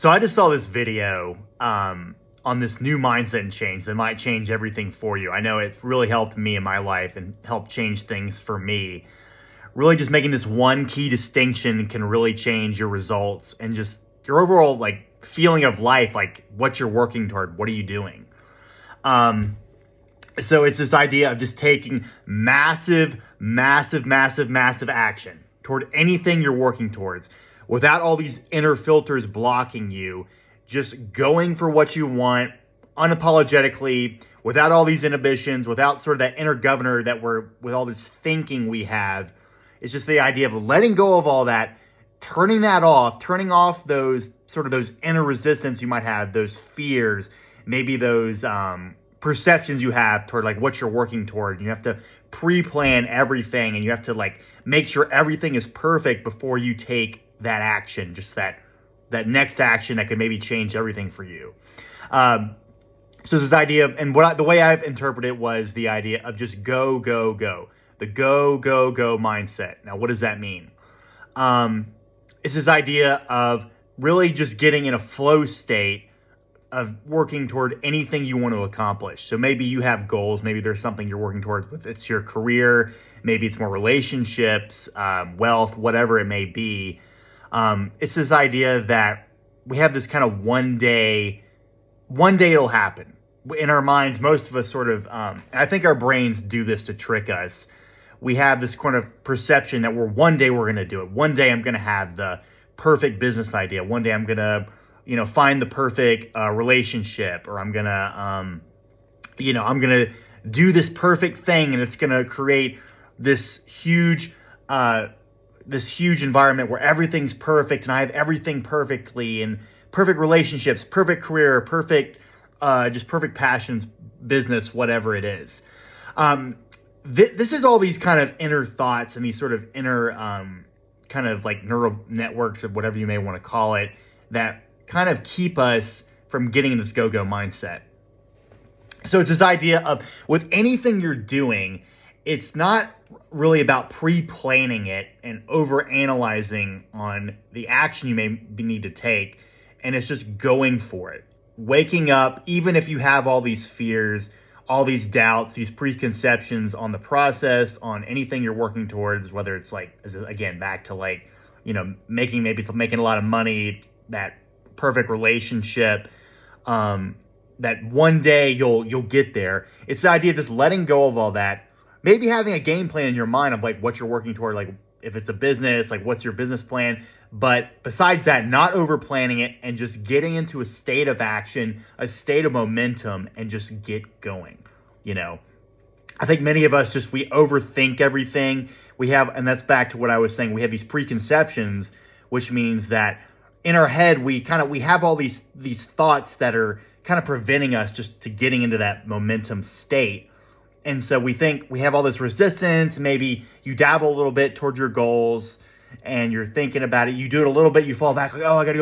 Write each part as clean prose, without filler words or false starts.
So I just saw this video on this new mindset and change that might change everything for you. I know it's really helped me in my life and helped change things for me. Really just making this one key distinction can really change your results and just your overall like feeling of life, like what you're working toward, what are you doing? So it's this idea of just taking massive action toward anything you're working towards without all these inner filters blocking you, just going for what you want unapologetically, without all these inhibitions, without sort of that inner governor that with all this thinking we have. It's just the idea of letting go of all that, turning off those inner resistance you might have, those fears, maybe those perceptions you have toward like what you're working toward. You have to pre-plan everything and you have to like make sure everything is perfect before you take that action, just that next action that could maybe change everything for you. So this idea of, and the way I've interpreted it was the idea of just go, the go mindset. Now, what does that mean? It's this idea of really just getting in a flow state of working toward anything you want to accomplish. So maybe you have goals, maybe there's something you're working towards, with it's your career, maybe it's more relationships, wealth, whatever it may be. It's this idea that we have this kind of one day it'll happen. In our minds, most of us sort of, I think our brains do this to trick us. We have this kind of perception that one day we're going to do it. One day I'm going to have the perfect business idea. One day I'm going to, find the perfect relationship, or I'm going to do this perfect thing, and it's going to create this huge environment where everything's perfect and I have everything perfectly, and perfect relationships, perfect career, perfect passions, business, whatever it is. This is all these kind of inner thoughts and these sort of inner kind of like neural networks of whatever you may want to call it that kind of keep us from getting in this go-go mindset. So it's this idea of with anything you're doing, it's not really about pre-planning it and over-analyzing on the action you may need to take, and it's just going for it. Waking up, even if you have all these fears, all these doubts, these preconceptions on the process, on anything you're working towards, whether it's like, again, back to like, making a lot of money, that perfect relationship, that one day you'll get there. It's the idea of just letting go of all that, maybe having a game plan in your mind of like what you're working toward, like if it's a business, like what's your business plan. But besides that, not over planning it and just getting into a state of action, a state of momentum, and just get going. I think many of us we overthink everything. And that's back to what I was saying. We have these preconceptions, which means that in our head, we have all these thoughts that are kind of preventing us just to getting into that momentum state. And so we think we have all this resistance. Maybe you dabble a little bit towards your goals and you're thinking about it. You do it a little bit, you fall back like, oh, I got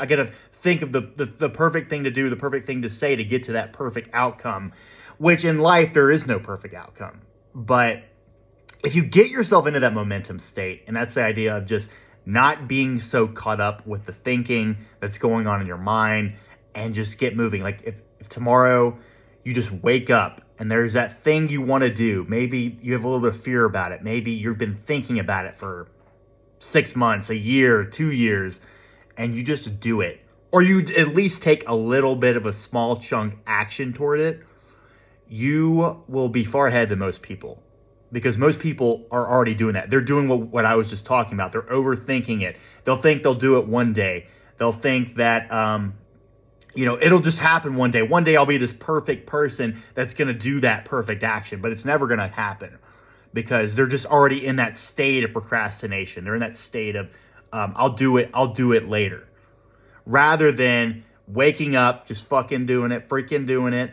to think of the perfect thing to do, the perfect thing to say to get to that perfect outcome, which in life, there is no perfect outcome. But if you get yourself into that momentum state, and that's the idea of just not being so caught up with the thinking that's going on in your mind, and just get moving. Like if tomorrow you just wake up and there's that thing you want to do, maybe you have a little bit of fear about it. Maybe you've been thinking about it for 6 months, a year, 2 years, and you just do it. Or you at least take a little bit of a small chunk action toward it. You will be far ahead than most people. Because most people are already doing that. They're doing what I was just talking about. They're overthinking it. They'll think they'll do it one day. They'll think that, it'll just happen one day. One day I'll be this perfect person that's going to do that perfect action. But it's never going to happen because they're just already in that state of procrastination. They're in that state of, I'll do it later. Rather than waking up, just freaking doing it,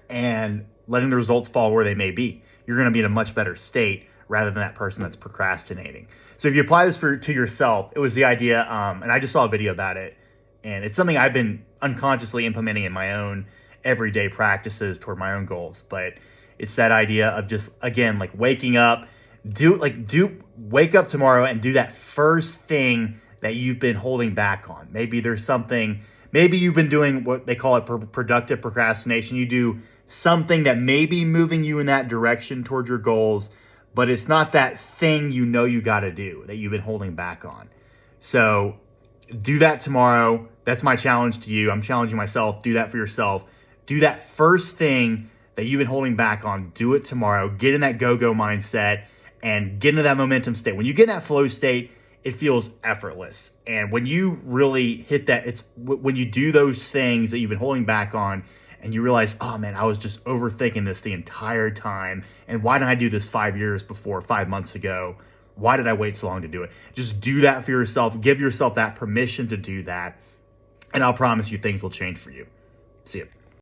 and letting the results fall where they may be. You're going to be in a much better state rather than that person that's procrastinating. So if you apply this to yourself, it was the idea, and I just saw a video about it, and it's something I've been unconsciously implementing in my own everyday practices toward my own goals. But it's that idea of just, again, like waking up, wake up tomorrow and do that first thing that you've been holding back on. Maybe there's something, maybe you've been doing what they call it productive procrastination. You do something that may be moving you in that direction towards your goals, but it's not that thing you got to do that you've been holding back on. So do that tomorrow. That's my challenge to you. I'm challenging myself. Do that for yourself. Do that first thing that you've been holding back on. Do it tomorrow. Get in that go-go mindset and get into that momentum state. When you get in that flow state, it feels effortless. And when you really hit that, it's when you do those things that you've been holding back on and you realize, oh man, I was just overthinking this the entire time. And why didn't I do this 5 years before, 5 months ago? Why did I wait so long to do it? Just do that for yourself. Give yourself that permission to do that. And I'll promise you things will change for you. See you.